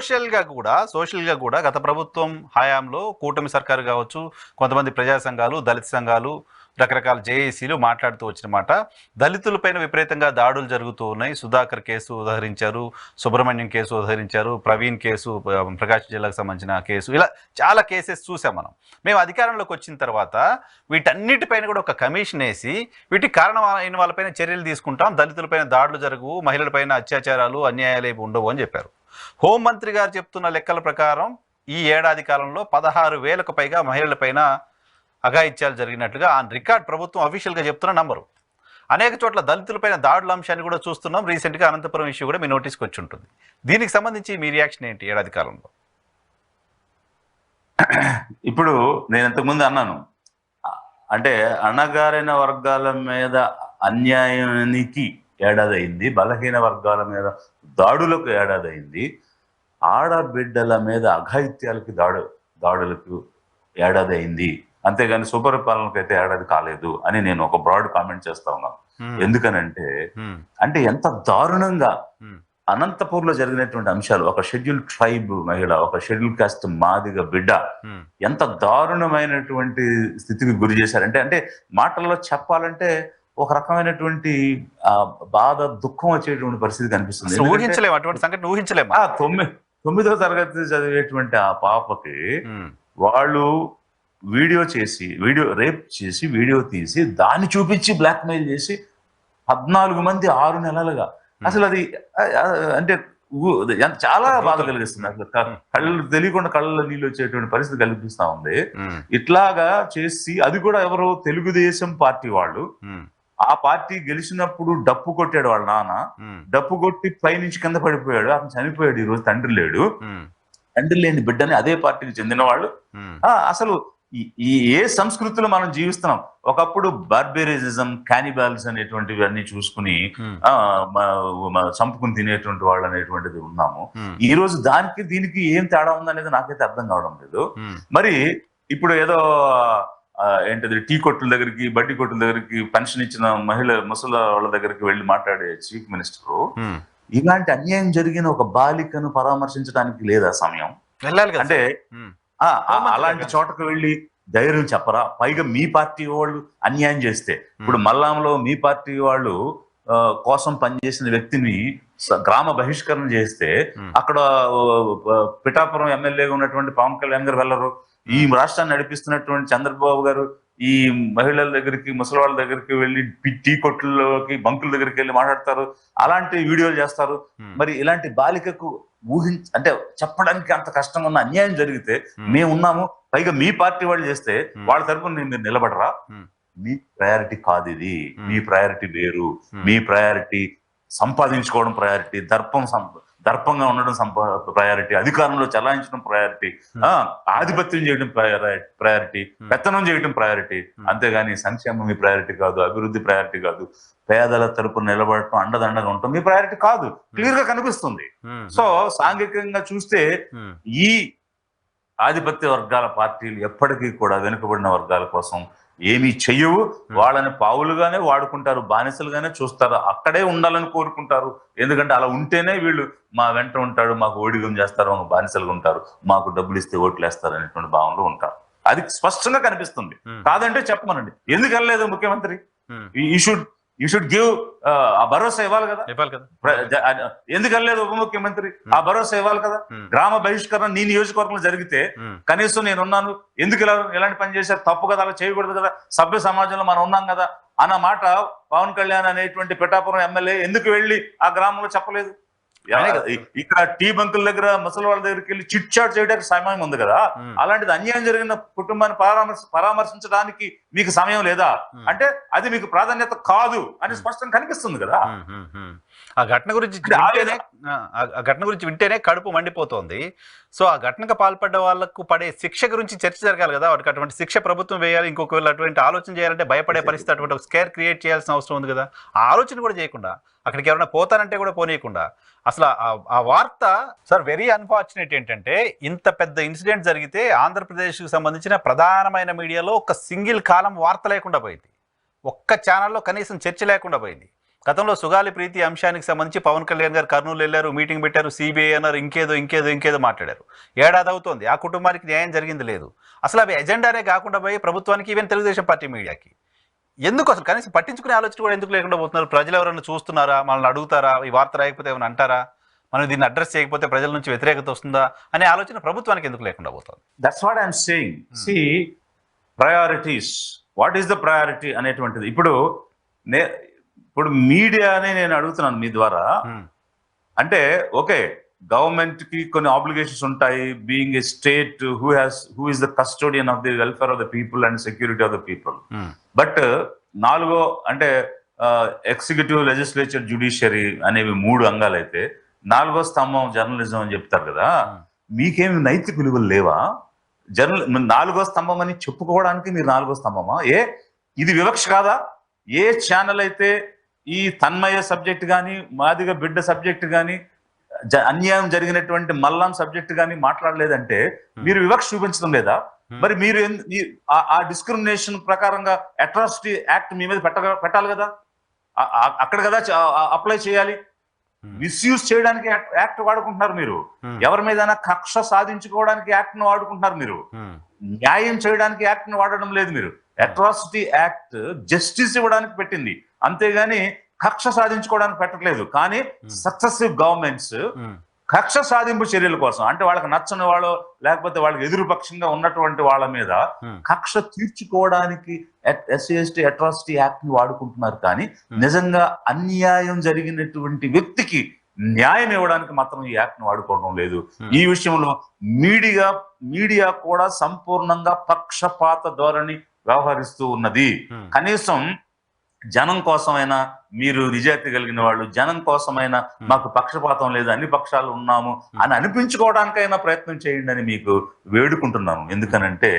సోషల్గా కూడా గత ప్రభుత్వం హయాంలో కూటమి సర్కారు కావచ్చు, కొంతమంది ప్రజా సంఘాలు, దళిత సంఘాలు, రకరకాల జేఏసీలు మాట్లాడుతూ వచ్చిన మాట, దళితులపైన విపరీతంగా దాడులు జరుగుతూ ఉన్నాయి. సుధాకర్ కేసు ఉదహరించారు, సుబ్రహ్మణ్యం కేసు ఉదహరించారు, ప్రవీణ్ కేసు, ప్రకాశం జిల్లాకు సంబంధించిన కేసు, ఇలా చాలా కేసెస్ చూసాం మనం. మేము అధికారంలోకి వచ్చిన తర్వాత వీటన్నిటిపైన కూడా ఒక కమిషన్ వేసి వీటికి కారణం అయిన వాళ్ళపైన చర్యలు తీసుకుంటాం, దళితులపైన దాడులు జరగవు, మహిళలపైన అత్యాచారాలు అన్యాయాలు ఏమి ఉండవు అని చెప్పారు. హోంమంత్రి గారు చెప్తున్న లెక్కల ప్రకారం ఈ ఏడాది కాలంలో 16,000కు పైగా మహిళలపైన అఘాయిత్యాలు జరిగినట్లుగా ఆ రికార్డ్ ప్రభుత్వం అఫీషియల్గా చెప్తున్న నంబరు. అనేక చోట్ల దళితులపైన దాడుల అంశాన్ని కూడా చూస్తున్నాం. రీసెంట్గా అనంతపురం ఇష్యూ కూడా మీ నోటీస్కి వచ్చి ఉంటుంది. దీనికి సంబంధించి మీ రియాక్షన్ ఏంటి ఏడాది కాలంలో? ఇప్పుడు నేను ఇంతకుముందు అన్నాను, అంటే అణగారిన వర్గాల మీద అన్యాయానికి ఏడాది అయింది, బలహీన వర్గాల మీద దాడులకు ఏడాది అయింది, ఆడబిడ్డల మీద అఘాయిత్యాలకి దాడులకు ఏడాది అయింది, అంతేగాని సుపరిపాలనకు అయితే ఏడాది కాలేదు అని నేను ఒక బ్రాడ్ కామెంట్ చేస్తా ఉన్నాను. ఎందుకనంటే అంటే ఎంత దారుణంగా అనంతపూర్లో జరిగినటువంటి అంశాలు, ఒక షెడ్యూల్ ట్రైబ్ మహిళ, ఒక షెడ్యూల్ కాస్ట్ మాదిగ బిడ్డ ఎంత దారుణమైనటువంటి స్థితికి గురి చేశారంటే, అంటే మాటల్లో చెప్పాలంటే ఒక రకమైనటువంటి బాధ, దుఃఖం వచ్చేటువంటి పరిస్థితి కనిపిస్తుంది. ఊహించలేము అటువంటి సంఘటన, ఊహించలేము. 9వ తరగతి చదివేటువంటి ఆ పాపకి వాళ్ళు రేప్ చేసి వీడియో తీసి దాన్ని చూపించి బ్లాక్మెయిల్ చేసి 14 మంది 6 నెలలుగా, అసలు అది అంటే చాలా బాధ కలిగిస్తుంది. అసలు కళ్ళు తెలియకుండా కళ్ళలో నీళ్ళు వచ్చేటువంటి పరిస్థితి కల్పిస్తా ఉంది. ఇట్లాగా చేసి, అది కూడా ఎవరు, తెలుగుదేశం పార్టీ వాళ్ళు. ఆ పార్టీ గెలిచినప్పుడు డప్పు కొట్టాడు వాళ్ళ నాన్న, డప్పు కొట్టి పైనుంచి కింద పడిపోయాడు, అతను చనిపోయాడు. ఈ రోజు తండ్రి లేడు. తండ్రి లేని బిడ్డని అదే పార్టీకి చెందిన వాళ్ళు. అసలు ఏ సంస్కృతిలో మనం జీవిస్తున్నాం? ఒకప్పుడు బార్బేరిజం, క్యానిబాల్స్ అనేటువంటివి అన్ని చూసుకుని చంపుకుని తినేటువంటి వాళ్ళు అనేటువంటిది ఉన్నాము. ఈ రోజు దీనికి ఏం తేడా ఉందనేది నాకైతే అర్థం కావడం లేదు. మరి ఇప్పుడు ఏదో ఏంటది, టీ కొట్టుల దగ్గరికి, బడ్డీ కొట్టుల దగ్గరికి, పెన్షన్ ఇచ్చిన ముసలి వాళ్ళ దగ్గరికి వెళ్ళి మాట్లాడే చీఫ్ మినిస్టర్ ఇలాంటి అన్యాయం జరిగిన ఒక బాలికను పరామర్శించడానికి లేదా సమయం? అంటే అలాంటి చోటకు వెళ్ళి ధైర్యం చెప్పరా? పైగా మీ పార్టీ వాళ్ళు అన్యాయం చేస్తే, ఇప్పుడు మల్లాంలో మీ పార్టీ వాళ్ళు కోసం పనిచేసిన వ్యక్తిని గ్రామ బహిష్కరణ చేస్తే అక్కడ పిఠాపురం ఎమ్మెల్యేగా ఉన్నటువంటి పవన్ కళ్యాణ్ గారు వెళ్ళరు. ఈ రాష్ట్రాన్ని నడిపిస్తున్నటువంటి చంద్రబాబు గారు ఈ మహిళల దగ్గరికి, ముసలి వాళ్ళ దగ్గరికి వెళ్ళి, టీ కొట్లలోకి, బంకుల దగ్గరికి వెళ్ళి మాట్లాడతారు, అలాంటి వీడియోలు చేస్తారు. మరి ఇలాంటి బాలికకు అంటే చెప్పడానికి అంత కష్టంగా ఉన్న అన్యాయం జరిగితే మేము ఉన్నాము, పైగా మీ పార్టీ వాళ్ళు చేస్తే వాళ్ళ తరపున మీరు నిలబడరా? మీ ప్రయారిటీ కాదు ఇది. మీ ప్రయారిటీ వేరు. మీ ప్రయారిటీ సంపాదించుకోవడం ప్రయారిటీ, దర్పంగా ఉండడం ప్రయారిటీ, అధికారంలో చలాయించడం ప్రయారిటీ, ఆధిపత్యం చేయడం ప్రయారిటీ, పెత్తనం చేయడం ప్రయారిటీ. అంతేగాని సంక్షేమం మీ ప్రయారిటీ కాదు, అభివృద్ధి ప్రయారిటీ కాదు, పేదల తరపున నిలబడటం, అండదండగా ఉండటం మీ ప్రయారిటీ కాదు. క్లియర్ గా కనిపిస్తుంది. సో సాంఘికంగా చూస్తే ఈ ఆధిపత్య వర్గాల పార్టీలు ఎప్పటికీ కూడా వెనుకబడిన వర్గాల కోసం ఏమీ చెయ్యవు. వాళ్ళని పావులుగానే వాడుకుంటారు, బానిసలుగానే చూస్తారు, అక్కడే ఉండాలని కోరుకుంటారు. ఎందుకంటే అలా ఉంటేనే వీళ్ళు మా వెంట ఉంటాడు, మాకు ఓడిగం చేస్తారు, మాకు బానిసలుగా ఉంటారు, మాకు డబ్బులు ఇస్తే ఓట్లు వేస్తారు అనేటువంటి భావనలో ఉంటారు. అది స్పష్టంగా కనిపిస్తుంది. కాదంటే చెప్పమనండి, ఎందుకు వెళ్ళలేదు ముఖ్యమంత్రి? యూ షుడ్ గివ్ ఆ భరోసా ఇవ్వాలి కదా. ఎందుకు వెళ్ళలేదు ఉప ముఖ్యమంత్రి? ఆ భరోసా ఇవ్వాలి కదా. గ్రామ బహిష్కరణ నీ నియోజకవర్గంలో జరిగితే కనీసం నేనున్నాను, ఎందుకు ఎలాంటి పని చేశారు, తప్పు కదా, అలా చేయకూడదు కదా, సభ్య సమాజంలో మనం ఉన్నాం కదా అన్న మాట పవన్ కళ్యాణ్ అనేటువంటి పిఠాపురం ఎమ్మెల్యే ఎందుకు వెళ్ళి ఆ గ్రామంలో చెప్పలేదు? ఇక్కడ టీ బంకుల దగ్గర, ముసలి వాళ్ళ దగ్గరికి వెళ్ళి చిట్ చాట్ చేయడానికి సమయం ఉంది కదా. అలాంటిది అన్యాయం జరిగిన కుటుంబాన్ని పరామర్శించడానికి మీకు సమయం లేదా అంటే అది మీకు ప్రాధాన్యత కాదు అని స్పష్టంగా కనిపిస్తుంది కదా. ఆ ఘటన గురించి వింటేనే కడుపు మండిపోతోంది. సో ఆ ఘటనకు పాల్పడ్డ వాళ్ళకు పడే శిక్ష గురించి చర్చ జరగాలి కదా. వాటికి అటువంటి శిక్ష ప్రభుత్వం వేయాలి. ఇంకొకవేళ అటువంటి ఆలోచన చేయాలంటే భయపడే పరిస్థితి, అటువంటి ఒక స్కేర్ క్రియేట్ చేయాల్సిన అవసరం ఉంది కదా. ఆ ఆలోచన కూడా చేయకుండా, అక్కడికి ఎవరైనా పోతానంటే కూడా పోనీయకుండా, అసలు ఆ వార్త సార్ వెరీ అన్ఫార్చునేట్. ఏంటంటే ఇంత పెద్ద ఇన్సిడెంట్ జరిగితే ఆంధ్రప్రదేశ్కి సంబంధించిన ప్రధానమైన మీడియాలో ఒక సింగిల్ కాలం వార్త లేకుండా పోయింది, ఒక్క ఛానల్లో కనీసం చర్చ లేకుండా పోయింది. గతంలో సుగాలి ప్రీతి అంశానికి సంబంధించి పవన్ కళ్యాణ్ గారు కర్నూలు వెళ్ళారు, మీటింగ్ పెట్టారు, సిబిఐ అన్నారు, ఇంకేదో మాట్లాడారు. ఏడాది అవుతోంది, ఆ కుటుంబానికి న్యాయం జరిగింది లేదు. అసలు అవి ఎజెండానే కాకుండా పోయి ప్రభుత్వానికి, ఈవెన్ తెలుగుదేశం పార్టీ మీడియాకి ఎందుకు అసలు కనీసం పట్టించుకునే ఆలోచన కూడా ఎందుకు లేకుండా పోతున్నారు? ప్రజలు ఎవరైనా చూస్తున్నారా, మనల్ని అడుగుతారా, ఈ వార్త రాయకపోతే ఏమైనా అంటారా, మనం దీన్ని అడ్రస్ చేయకపోతే ప్రజల నుంచి వ్యతిరేకత వస్తుందా అనే ఆలోచన ప్రభుత్వానికి ఎందుకు లేకుండా పోతుంది? That's what I'm saying. See priorities, what is the priority అనేటువంటిది ఇప్పుడు మీడియానే నేను అడుగుతున్నాను మీ ద్వారా. అంటే ఓకే, గవర్నమెంట్ కి కొన్ని ఆబ్లిగేషన్స్ ఉంటాయి, being a state who is the custodian of the welfare of the people and security of the people. But నాలుగో అంటే ఎగ్జిక్యూటివ్, లెజిస్లేచర్, జ్యుడిషియరీ అనేవి 3 అంగాలు అయితే, 4వ స్తంభం జర్నలిజం అని చెప్తారు కదా. మీకేమి నైతిక విలువలు లేవా? 4వ స్తంభం అని చెప్పుకోవడానికి మీరు 4వ స్తంభమా? ఇది వివక్ష కాదా? ఏ ఛానల్ అయితే ఈ తన్మయ సబ్జెక్ట్ కానీ, మాదిగ బిడ్డ సబ్జెక్ట్ కానీ, అన్యాయం జరిగినటువంటి మల్లాం సబ్జెక్ట్ కానీ మాట్లాడలేదంటే మీరు వివక్ష చూపించడం లేదా? మరి మీరు ఆ డిస్క్రిమినేషన్ ప్రకారంగా అట్రాసిటీ యాక్ట్ మీ మీద పెట్టాలి కదా, అక్కడ కదా అప్లై చేయాలి. మిస్యూజ్ చేయడానికి యాక్ట్ వాడుకుంటున్నారు మీరు. ఎవరి మీద కక్ష సాధించుకోవడానికి యాక్ట్ ను వాడుకుంటున్నారు మీరు. న్యాయం చేయడానికి యాక్ట్ ను వాడడం లేదు మీరు. అట్రాసిటీ యాక్ట్ జస్టిస్ ఇవ్వడానికి పెట్టింది, అంతేగాని కక్ష సాధించుకోవడానికి పెట్టట్లేదు. కానీ సక్సెసివ్ గవర్నమెంట్స్ కక్ష సాధింపు చర్యల కోసం, అంటే వాళ్ళకి నచ్చని వాళ్ళు లేకపోతే వాళ్ళకి ఎదురుపక్షంగా ఉన్నటువంటి వాళ్ళ మీద కక్ష తీర్చుకోవడానికి SC/ST అట్రాసిటీ యాక్ట్ ని వాడుకుంటున్నారు. కానీ నిజంగా అన్యాయం జరిగినటువంటి వ్యక్తికి న్యాయం ఇవ్వడానికి మాత్రం ఈ యాక్ట్ ని వాడుకోవడం లేదు. ఈ విషయంలో మీడియా కూడా సంపూర్ణంగా పక్షపాత ధోరణి వ్యవహరిస్తూ ఉన్నది. కనీసం జనం కోసమైనా మీరు నిజాయితీ కలిగిన వాళ్ళు, జనం కోసమైనా మాకు పక్షపాతం లేదు, అన్ని పక్షాలు ఉన్నాము అని అనిపించుకోవడానికైనా ప్రయత్నం చేయండి అని మీకు వేడుకుంటున్నాను. ఎందుకనంటే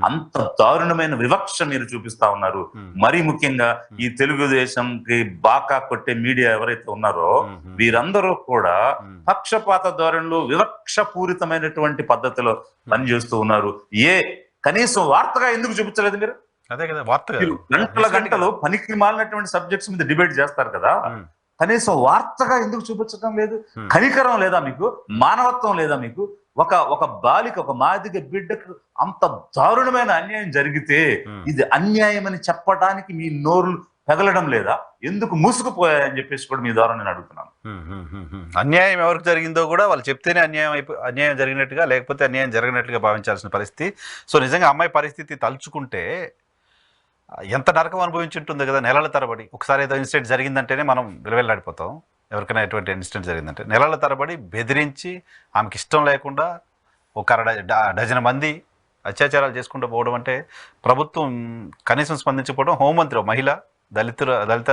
అంత దారుణమైన వివక్ష మీరు చూపిస్తా ఉన్నారు. మరీ ముఖ్యంగా ఈ తెలుగుదేశంకి బాకా కొట్టే మీడియా ఎవరైతే ఉన్నారో వీరందరూ కూడా పక్షపాత ధోరణిలో వివక్ష పూరితమైనటువంటి పద్ధతిలో పనిచేస్తూ ఉన్నారు. కనీసం వార్తగా ఎందుకు చూపించలేదు మీరు? అదే కదా వార్త. గంటలు పనికి మాలినటువంటి సబ్జెక్ట్స్ మీద డిబేట్ చేస్తారు కదా, కనీసం వార్తగా ఎందుకు చూపించడం లేదు? కనికరం లేదా మీకు? మానవత్వం లేదా మీకు? ఒక బాలిక, ఒక మాదిగ బిడ్డకు అంత దారుణమైన అన్యాయం జరిగితే ఇది అన్యాయం అని చెప్పడానికి మీ నోరులు పెగలడం లేదా? ఎందుకు మూసుకుపోయాయని చెప్పేసి కూడా మీ ద్వారా నేను అడుగుతున్నాను. అన్యాయం ఎవరికి జరిగిందో కూడా వాళ్ళు చెప్తేనే అన్యాయం జరిగినట్టుగా, లేకపోతే అన్యాయం జరిగినట్టుగా భావించాల్సిన పరిస్థితి. సో నిజంగా అమ్మాయి పరిస్థితి తలుచుకుంటే ఎంత నరకం అనుభవించుంటుందో కదా నెలల తరబడి. ఒకసారి ఏదో ఇన్సిడెంట్ జరిగిందంటేనే మనం విలువెల్లాడిపోతాం. ఎవరికైనా ఎటువంటి ఇన్సిడెంట్ జరిగిందంటే నెలల తరబడి బెదిరించి ఆమెకి ఇష్టం లేకుండా ఒక డజన్ మంది అత్యాచారాలు చేసుకుంటూ పోవడం అంటే ప్రభుత్వం కనీసం స్పందించకపోవడం. హోంమంత్రి మహిళ, దళిత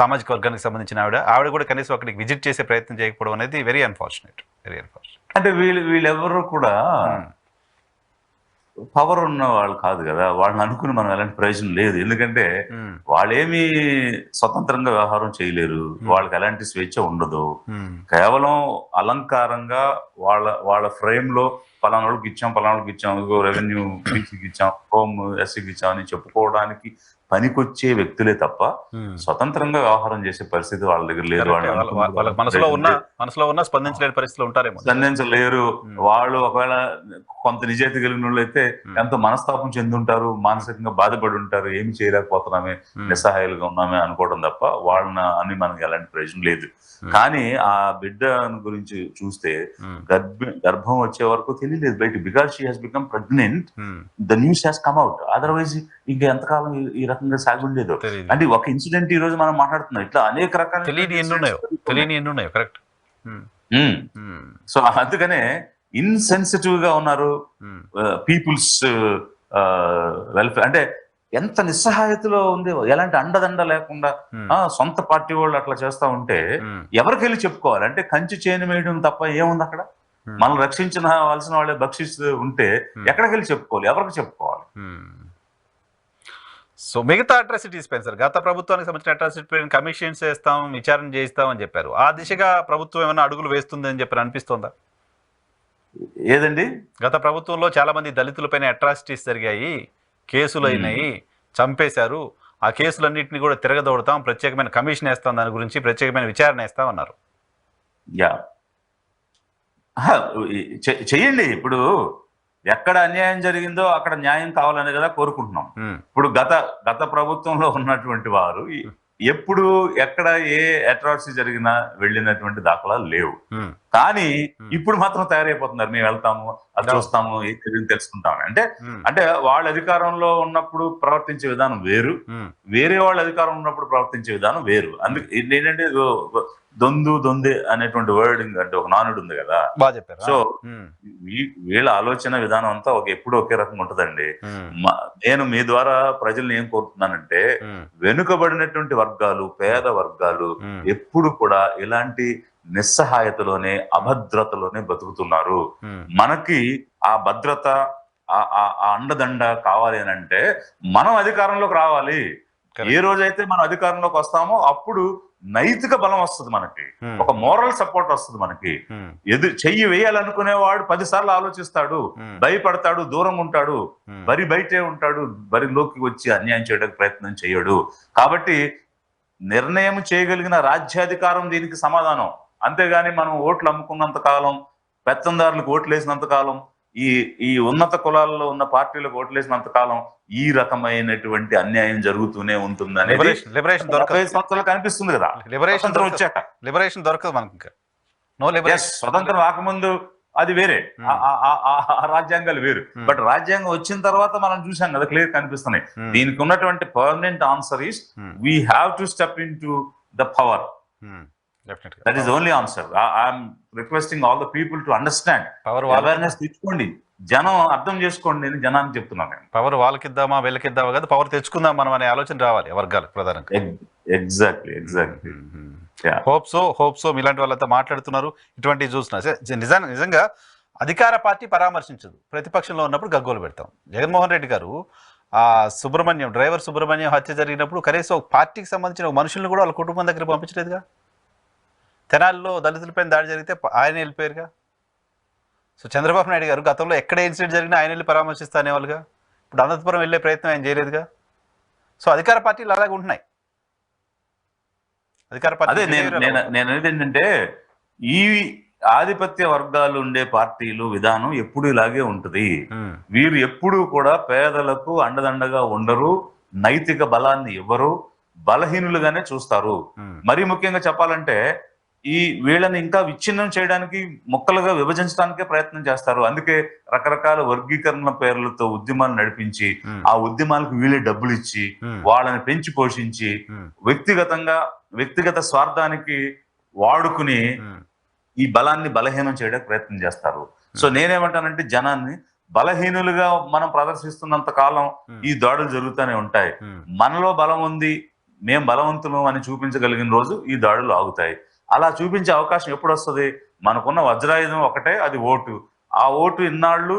సామాజిక వర్గానికి సంబంధించిన ఆవిడ కూడా కనీసం అక్కడికి విజిట్ చేసే ప్రయత్నం చేయకపోవడం అనేది వెరీ అన్ఫార్చునేట్. అంటే వీళ్ళెవరు కూడా పవర్ ఉన్న వాళ్ళు కాదు కదా, వాళ్ళని అనుకుని మనం ఎలాంటి ప్రయోజనం లేదు. ఎందుకంటే వాళ్ళేమి స్వతంత్రంగా వ్యవహారం చేయలేరు, వాళ్ళకి ఎలాంటి స్వేచ్ఛ ఉండదు. కేవలం అలంకారంగా వాళ్ళ ఫ్రేమ్ లో పలానాళ్ళకి ఇచ్చాం, రెవెన్యూ బీసీకి ఇచ్చాం, హోమ్ ఎస్సీకి ఇచ్చాం అని చెప్పుకోవడానికి పనికొచ్చే వ్యక్తులే తప్ప స్వతంత్రంగా వ్యవహారం చేసే పరిస్థితి వాళ్ళ దగ్గర లేదు. మనసులో ఉన్న స్పందించలేని పరిస్థితులు ఉంటారేమో, స్పందించలేరు. వాళ్ళు ఒకవేళ కొంత నిజాయితీ కలిగిన వాళ్ళు అయితే ఎంతో మనస్తాపం చెందుంటారు, మానసికంగా బాధపడి ఉంటారు, ఏమి చేయలేకపోతున్నామే, నిస్సహాయాలుగా ఉన్నామే అనుకోవడం తప్ప వాళ్ళని అని మనకి ఎలాంటి ప్రయోజనం లేదు. కానీ ఆ బిడ్డ గురించి చూస్తే గర్భం వచ్చే వరకు తెలియలేదు బయట, because she has become pregnant, the news has come out. Otherwise ఇంకా ఎంతకాలం ఈ రకంగా సాగి ఉండేదో. అంటే ఒక ఇన్సిడెంట్ ఈ రోజు మనం మాట్లాడుతున్నాం, ఇట్లా అనేక రకాల కరెక్ట్. సో అందుకనే ఇన్సెన్సిటివ్ గా ఉన్నారు. పీపుల్స్ వెల్ఫేర్ అంటే ఎంత నిస్సహాయతలో ఉందేవో, ఎలాంటి అండదండ లేకుండా సొంత పార్టీ వాళ్ళు అట్లా చేస్తా ఉంటే ఎవరికి వెళ్ళి చెప్పుకోవాలి? అంటే కంచి చేను వేయడం తప్ప ఏముంది అక్కడ? మనం రక్షించవలసిన వాళ్ళే భక్షిస్తూ ఉంటే ఎక్కడికి వెళ్ళి చెప్పుకోవాలి, ఎవరికి చెప్పుకోవాలి? సో మిగతా అట్రాసిటీస్ పైన సార్, గత ప్రభుత్వానికి సంబంధించిన అట్రాసిటీ పైన కమిషన్స్ వేస్తాం, విచారణ చేయిస్తామని చెప్పారు. ఆ దిశగా ప్రభుత్వం ఏమైనా అడుగులు వేస్తుందని చెప్పి అనిపిస్తోందా? ఏదండి, గత ప్రభుత్వంలో చాలా మంది దళితులపైన అట్రాసిటీస్ జరిగాయి, కేసులు అయినాయి, చంపేశారు, ఆ కేసులన్నింటినీ కూడా తిరగదోడతాం, ప్రత్యేకమైన కమిషన్ వేస్తాం, దాని గురించి ప్రత్యేకమైన విచారణ వేస్తాం అన్నారు. యా చెయ్యండి. ఇప్పుడు ఎక్కడ అన్యాయం జరిగిందో అక్కడ న్యాయం కావాలని కదా కోరుకుంటున్నాం. ఇప్పుడు గత ప్రభుత్వంలో ఉన్నటువంటి వారు ఎప్పుడు ఎక్కడ ఏ అట్రాసిటీ జరిగినా వెళ్ళినటువంటి దాఖలాలు లేవు. కానీ ఇప్పుడు మాత్రం తయారైపోతున్నారు, మేము వెళ్తాము, అది చూస్తాము, తెలుసుకుంటాము. అంటే వాళ్ళ అధికారంలో ఉన్నప్పుడు ప్రవర్తించే విధానం వేరు, వేరే వాళ్ళ అధికారం ఉన్నప్పుడు ప్రవర్తించే విధానం వేరు. అందుకే ఏంటంటే దొందే అనేటువంటి వర్డింగ్ అంటే ఒక నానుడు ఉంది కదా. సో వీళ్ళ ఆలోచన విధానం అంతా ఎప్పుడు ఒకే రకంగా ఉంటదండి. నేను మీ ద్వారా ప్రజల్ని ఏం కోరుతున్నానంటే, వెనుకబడినటువంటి వర్గాలు, పేద వర్గాలు ఎప్పుడు కూడా ఇలాంటి నిస్సహాయతలోనే, అభద్రతలోనే బతుకుతున్నారు. మనకి ఆ భద్రత, ఆ అండదండ కావాలి అని అంటే మనం అధికారంలోకి రావాలి. ఏ రోజైతే మనం అధికారంలోకి వస్తామో అప్పుడు నైతిక బలం వస్తుంది, మనకి ఒక మోరల్ సపోర్ట్ వస్తుంది. మనకి చెయ్యి వేయాలనుకునేవాడు 10 సార్లు ఆలోచిస్తాడు, భయపడతాడు, దూరం ఉంటాడు, బయటే ఉంటాడు, బరిలోకి వచ్చి అన్యాయం చేయడానికి ప్రయత్నం చేయడు. కాబట్టి నిర్ణయం చేయగలిగిన రాజ్యాధికారం దీనికి సమాధానం. అంతేగాని మనం ఓట్లు అమ్ముకున్నంత కాలం, పెత్తందారులకు ఓట్లు వేసినంత కాలం, ఈ ఉన్నత కులాల్లో ఉన్న పార్టీలకు ఓట్లేసినంత కాలం ఈ రకమైనటువంటి అన్యాయం జరుగుతూనే ఉంటుంది అనేది కనిపిస్తుంది కదా. లిబరేషన్ దొరకదు మనకి. స్వతంత్రం రాకముందు అది వేరే, రాజ్యాంగాలు వేరు. బట్ రాజ్యాంగం వచ్చిన తర్వాత మనం చూసాం కదా, క్లియర్ కనిపిస్తున్నాయి. దీనికి ఉన్నటువంటి permanent answer is we have to step in to the power. That is the only answer. I'm requesting all the people to understand. Awareness తెచ్చుకోండి, జనం అర్థం చేసుకోండి. నేను జనానికి చెప్తున్నాను, పవర్ వాళ్ళకిద్దామా వీళ్ళకిద్దామా కదా, పవర్ తెచ్చుకుందాం మనం అనే ఆలోచన రావాలి వర్గాలకు ప్రధానంగా. ఎగ్జాక్ట్లీ. హోప్ సో ఇలాంటి వాళ్ళంతా మాట్లాడుతున్నారు, ఇటువంటి చూస్తున్నా. నిజంగా అధికార పార్టీ పరామర్శించదు, ప్రతిపక్షంలో ఉన్నప్పుడు గగ్గోలు పెడతాం. జగన్మోహన్ రెడ్డి గారు ఆ డ్రైవర్ సుబ్రహ్మణ్యం హత్య జరిగినప్పుడు కనీసం పార్టీకి సంబంధించిన మనుషులను కూడా వాళ్ళ కుటుంబం దగ్గర పంపించలేదుగా. తెనాలిలో దళితులపైన దాడి జరిగితే ఆయన వెళ్ళిపోయారుగా. సో చంద్రబాబు నాయుడు గారు గతంలో ఎక్కడ ఇన్సిడెంట్ జరిగినా ఆయన వెళ్ళి పరామర్శిస్తా అనేవాళ్ళుగా. ఇప్పుడు అనంతపురం వెళ్ళే ప్రయత్నం ఆయన చేయలేదుగా. సో అధికార పార్టీలు అలాగే ఉంటున్నాయి. అధికార పార్టీ నేను అనేది ఏంటంటే, ఈ ఆధిపత్య వర్గాలు ఉండే పార్టీలు విధానం ఎప్పుడు ఇలాగే ఉంటుంది. వీరు ఎప్పుడు కూడా పేదలకు అండదండగా ఉండరు, నైతిక బలాన్ని ఇవ్వరు, బలహీనులుగానే చూస్తారు. మరీ ముఖ్యంగా చెప్పాలంటే వీళ్ళని ఇంకా విచ్ఛిన్నం చేయడానికి, ముక్కలుగా విభజించడానికే ప్రయత్నం చేస్తారు. అందుకే రకరకాల వర్గీకరణ పేర్లతో ఉద్యమాలు నడిపించి, ఆ ఉద్యమాలకు వీళ్ళే డబ్బులు ఇచ్చి, వాళ్ళని పెంచి పోషించి, వ్యక్తిగత స్వార్థానికి వాడుకుని ఈ బలాన్ని బలహీనం చేయడానికి ప్రయత్నం చేస్తారు. సో నేనేమంటానంటే, జనాన్ని బలహీనులుగా మనం ప్రదర్శిస్తున్నంత కాలం ఈ దాడులు జరుగుతూనే ఉంటాయి. మనలో బలం ఉంది, మేం బలవంతులు అని చూపించగలిగిన రోజు ఈ దాడులు ఆగుతాయి. అలా చూపించే అవకాశం ఎప్పుడు వస్తుంది? మనకున్న వజ్రాయుధం ఒకటే, అది ఓటు. ఆ ఓటు ఇన్నాళ్ళు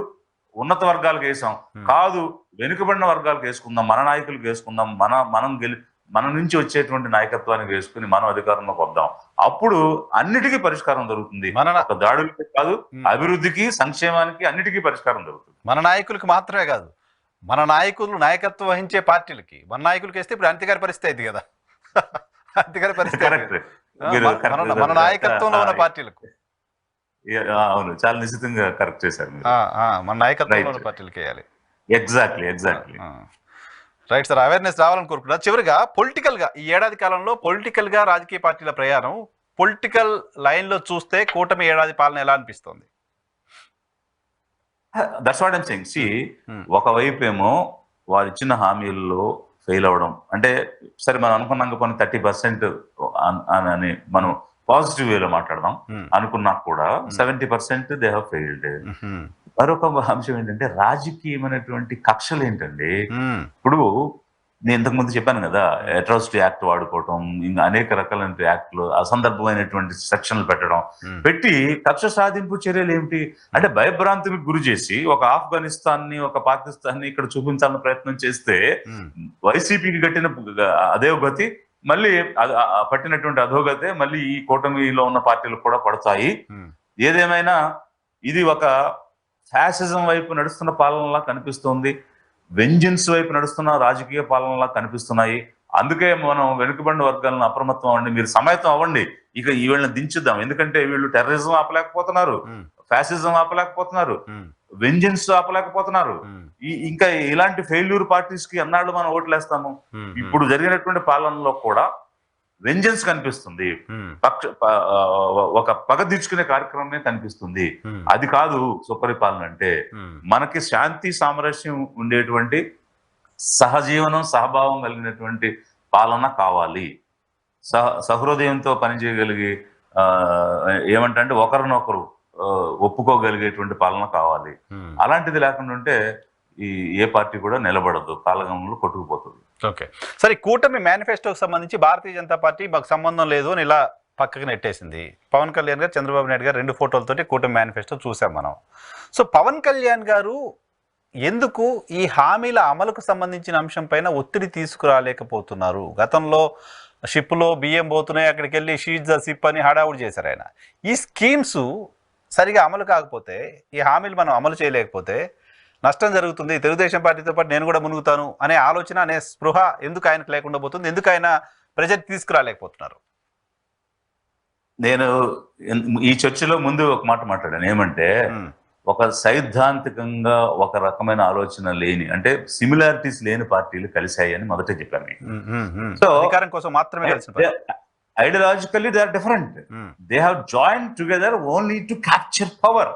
ఉన్నత వర్గాలకు వేసాం కాదు, వెనుకబడిన వర్గాలకు వేసుకుందాం, మన నాయకులకు వేసుకుందాం, మన నుంచి వచ్చేటువంటి నాయకత్వానికి వేసుకుని మనం అధికారంలోకి వద్దాం. అప్పుడు అన్నిటికీ పరిష్కారం దొరుకుతుంది. ఒక దాడులకి కాదు, అభివృద్ధికి, సంక్షేమానికి, అన్నిటికీ పరిష్కారం దొరుకుతుంది. మన నాయకులకు మాత్రమే కాదు, మన నాయకులు నాయకత్వం వహించే పార్టీలకి, మన నాయకులకి వేస్తే ఇప్పుడు అంత్యగారి పరిస్థితి అయింది కదా. అంత్యగారి పరిస్థితి మన నాయకత్వంలో ఉన్న పార్టీలకు. అవును, చాలా నిశ్చితంగా కరెక్ట్ చేశారు. మన నాయకత్వంలో ఉన్న పార్టీలకు వేయాలి. ఎగ్జాక్ట్లీ. రైట్ సార్, అవేర్నెస్ రావాలని కోరుకుంటున్నా. చివరిగా పొలిటికల్ గా ఈ ఏడాది కాలంలో పొలిటికల్ గా రాజకీయ పార్టీల ప్రయాణం, పొలిటికల్ లైన్ లో చూస్తే కూటమి ఏడాది పాలన ఎలా అనిపిస్తోంది? That's what I'm saying. See, ఒకవైపు ఏమో వారు ఇచ్చిన హామీల్లో ఫెయిల్ అవడం అంటే, సరే మనం అనుకున్నాం కొన్ని 30% అని మనం పాజిటివ్ వేలో మాట్లాడదాం అనుకున్నా కూడా 70% దే హావ్ ఫెయిల్డ్. మరొక అంశం ఏంటంటే, రాజకీయమైనటువంటి కక్షలు ఏంటండి. ఇప్పుడు నేను ఇంతకు ముందు చెప్పాను కదా, అట్రాసిటీ యాక్ట్ వాడుకోవటం, ఇంకా అనేక రకాలైన యాక్ట్లు, అసందర్భమైనటువంటి సెక్షన్లు పెట్టి కక్ష సాధింపు చర్యలు ఏమిటి అంటే, భయభ్రాంతికి గురి చేసి ఒక ఆఫ్ఘనిస్తాన్ని, ఒక పాకిస్తాన్ని ఇక్కడ చూపించాలని ప్రయత్నం చేస్తే వైసీపీకి కట్టిన అదే గతి మళ్ళీ పట్టినటువంటి అధోగతే మళ్ళీ ఈ కూటమిలో ఉన్న పార్టీలకు కూడా పడతాయి. ఏదేమైనా ఇది ఒక ఫ్యాసిజం వైపు నడుస్తున్న పాలనలా కనిపిస్తోంది. వెంజన్స్ వైపు నడుస్తున్న రాజకీయ పాలనలా కనిపిస్తున్నాయి. అందుకే మనం వెనుకబడిన వర్గాలను అప్రమత్తం అవ్వండి, మీరు సమాయత్తం అవ్వండి, ఇక వీళ్ళని దించుద్దాం. ఎందుకంటే వీళ్ళు టెర్రరిజం ఆపలేకపోతున్నారు, ఫ్యాసిజం ఆపలేకపోతున్నారు, వెంజన్స్ ఆపలేకపోతున్నారు. ఇంకా ఇలాంటి ఫెయిల్యూర్ పార్టీస్ కి ఎన్నాళ్ళు మనం ఓట్లేస్తాము? ఇప్పుడు జరిగినటువంటి పాలనలో కూడా వెంజన్స్ కనిపిస్తుంది, ఒక పగ తీర్చుకునే కార్యక్రమమే కనిపిస్తుంది. అది కాదు సుపరిపాలన అంటే. మనకి శాంతి సామరస్యం ఉండేటువంటి సహజీవనం సహభావం కలిగినటువంటి పాలన కావాలి. సహృదయంతో పనిచేయగలిగి ఏమంటే ఒకరినొకరు ఒప్పుకోగలిగేటువంటి పాలన కావాలి. అలాంటిది లేకుండా ఉంటే ఏ పార్టీ కూడా నిలబడదు, కాలగమనంలో కొట్టుకుపోతుంది. ఓకే, సరే, కూటమి మేనిఫెస్టోకి సంబంధించి భారతీయ జనతా పార్టీ మాకు సంబంధం లేదు అని ఇలా పక్కకి నెట్టేసింది. పవన్ కళ్యాణ్ గారు, చంద్రబాబు నాయుడు గారు 2 ఫోటోలతోటి కూటమి మేనిఫెస్టో చూసాం మనం. సో పవన్ కళ్యాణ్ గారు ఎందుకు ఈ హామీల అమలుకు సంబంధించిన అంశం పైన ఒత్తిడి తీసుకురాలేకపోతున్నారు? గతంలో షిప్లో బియ్యం పోతున్నాయి, అక్కడికి వెళ్ళి షీజ్ ద షిప్ అని హడావుడి చేశారు ఆయన. ఈ స్కీమ్స్ సరిగా అమలు కాకపోతే, ఈ హామీలు మనం అమలు చేయలేకపోతే నష్టం జరుగుతుంది, తెలుగుదేశం పార్టీతో పాటు నేను కూడా మునుగుతాను అనే ఆలోచన, అనే స్పృహ ఎందుకు ఆయనకు లేకుండా పోతుంది? ఎందుకు ఆయన ప్రజెంట్ తీసుకురాలేకపోతున్నారు? నేను ఈ చర్చలో ముందు ఒక మాట మాట్లాడాను, ఏమంటే ఒక సైద్ధాంతికంగా ఒక రకమైన ఆలోచన లేని, అంటే సిమిలారిటీస్ లేని పార్టీలు కలిశాయని మొదటే చెప్పాను. సో అధికారం కోసం మాత్రమే కలిసి, ideologically they are different. They have join together only to capture power.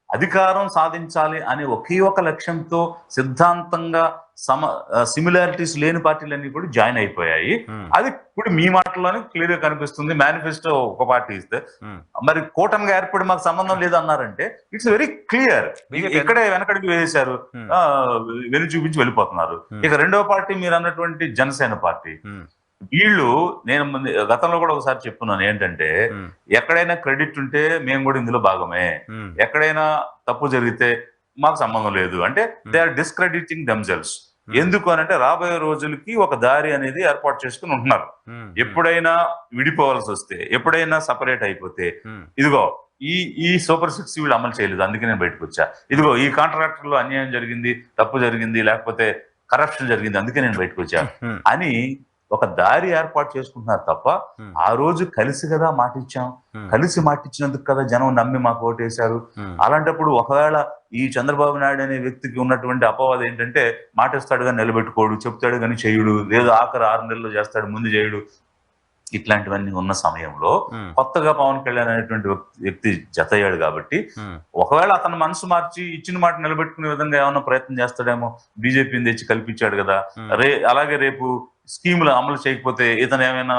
అధికారం సాధించాలి అనే ఒకే ఒక లక్ష్యంతో సిద్ధాంతంగా సిమిలారిటీస్ లేని పార్టీలన్నీ కూడా జాయిన్ అయిపోయాయి. అది ఇప్పుడు మీ మాటల్లోనే క్లియర్ గా కనిపిస్తుంది. మేనిఫెస్టో ఒక పార్టీ ఇస్తే మరి కూటమిగా ఏర్పడి మాకు సంబంధం లేదు అన్నారంటే ఇట్స్ వెరీ క్లియర్. ఇక్కడే వెనకడికి వేసేశారు, వెను చూపించి వెళ్ళిపోతున్నారు. ఇక రెండవ పార్టీ మీరు అన్నటువంటి జనసేన పార్టీ, వీళ్ళు, నేను గతంలో కూడా ఒకసారి చెప్పున్నాను ఏంటంటే, ఎక్కడైనా క్రెడిట్ ఉంటే మేము కూడా ఇందులో భాగమే, ఎక్కడైనా తప్పు జరిగితే మాకు సంబంధం లేదు అంటే దే ఆర్ డిస్క్రెడిటింగ్ దెమ్సెల్వ్స్. ఎందుకు అనంటే రాబోయే రోజులకి ఒక దారి అనేది ఏర్పాటు చేసుకుని ఉంటున్నారు. ఎప్పుడైనా విడిపోవాల్సి వస్తే, ఎప్పుడైనా సపరేట్ అయిపోతే, ఇదిగో ఈ సూపర్ 6 వీళ్ళు అమలు చేయలేదు, అందుకే నేను బయటకు వచ్చా, ఇదిగో ఈ కాంట్రాక్టర్ లో అన్యాయం జరిగింది, తప్పు జరిగింది, లేకపోతే కరప్షన్ జరిగింది, అందుకే నేను బయటకు వచ్చా అని ఒక దారి ఏర్పాటు చేసుకుంటున్నారు తప్ప, ఆ రోజు కలిసి కదా మాటిచ్చాం, కలిసి మాటిచ్చినందుకు కదా జనం నమ్మి మాకు ఓటేశారు. అలాంటప్పుడు ఒకవేళ ఈ చంద్రబాబు నాయుడు అనే వ్యక్తికి ఉన్నటువంటి అపవాదం ఏంటంటే, మాటిస్తాడు కానీ నిలబెట్టుకోడు, చెప్తాడు కానీ చేయుడు, లేదా ఆఖరి 6 నెలలు చేస్తాడు, ముందు చేయుడు, ఇట్లాంటివన్నీ ఉన్న సమయంలో కొత్తగా పవన్ కళ్యాణ్ అనేటువంటి వ్యక్తి జతయ్యాడు కాబట్టి, ఒకవేళ అతను మనసు మార్చి ఇచ్చిన మాట నిలబెట్టుకునే విధంగా ఏమన్నా ప్రయత్నం చేస్తాడేమో. బీజేపీని తెచ్చి కల్పించాడు కదా, అలాగే రేపు స్కీములు అమలు చేయకపోతే ఇతను ఏమైనా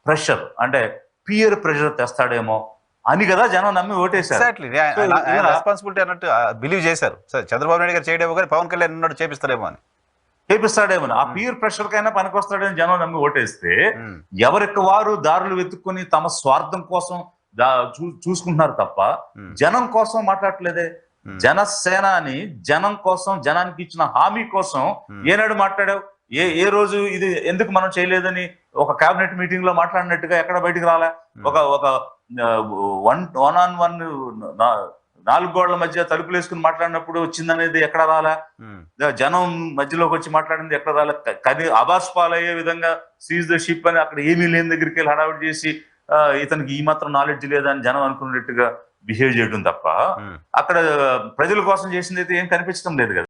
ప్రెషర్, అంటే పియర్ ప్రెషర్ తెస్తాడేమో అని కదా జనం నమ్మి ఓటేశారు. రెస్పాన్సిబిలిటీ అన్నట్టు బిలీవ్ చేశారు. చంద్రబాబు నాయుడు గారు చేయడేమో కానీ పవన్ కళ్యాణ్ ఉన్నాడు చేపిస్తాడేమో అని, ఆ పియర్ ప్రెషర్ కైనా పనికొస్తాడని జనం నమ్మి ఓటేస్తే, ఎవరికి వారు దారులు వెతుక్కుని తమ స్వార్థం కోసం చూసుకుంటున్నారు తప్ప జనం కోసం మాట్లాడలేదే. జనసేన అని జనం కోసం, జనానికి ఇచ్చిన హామీ కోసం ఏనాడు మాట్లాడావు? ఏ రోజు ఇది ఎందుకు మనం చేయలేదని ఒక కేబినెట్ మీటింగ్ లో మాట్లాడినట్టుగా ఎక్కడ బయటికి రాలే? ఒక 1-on-1 4 గోడల మధ్య తలుపులు వేసుకుని మాట్లాడినప్పుడు వచ్చిందనేది ఎక్కడ రాలే? జనం మధ్యలోకి వచ్చి మాట్లాడింది ఎక్కడ రాలే? కానీ అబాస్ పాలయ్యే విధంగా సీజ్ ద షిప్ అని అక్కడ ఏమీ లేని దగ్గరికి వెళ్ళి హడావిడి చేసి ఇతనికి ఈ మాత్రం నాలెడ్జ్ లేదని జనం అనుకున్నట్టుగా బిహేవ్ చేయడం తప్ప, అక్కడ ప్రజల కోసం చేసింది అయితే ఏం కనిపించడం లేదు కదా.